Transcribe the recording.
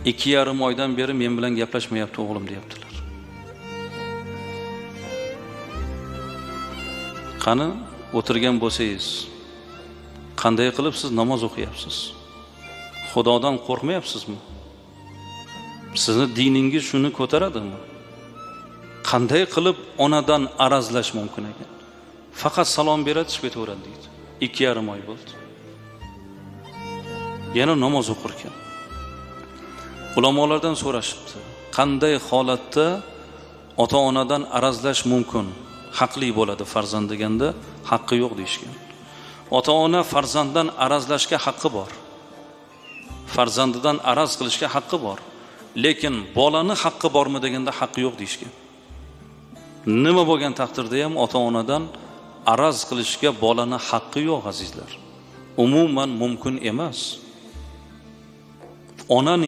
2,5 oydan beri men bilan gaplashmayapti o'g'lim deyaptilar. Qani o'tirgan bo'lsangiz, qanday qilib siz namoz o'qiyapsiz? Xudodan qo'rqmayapsizmi? Sizni diningiz shuni ko'taradimi? Qanday qilib onadan arazlash mumkin ekan? Faqat salom beradi, chiqib ketaveradi deydi. 2,5 oy bo'ldi. Yana namoz o'qir ekan. Ulamolardan so'rashibdi, qanday holatda ota-onadan arazlash mumkin? Haqli bo'ladi farzand deganda, haqqi yo'q deyishgan. Ota-ona farzanddan arazlashga haqqi bor. Farzandidan araz qilishga haqqi bor. Lekin bolani haqqi bormi deganda haqqi yo'q deyishgan. Nima bo'lgan taqdirda ham ota-onadan araz qilishga bolani haqqi yo'q azizlar. Umuman mumkin emas. Ona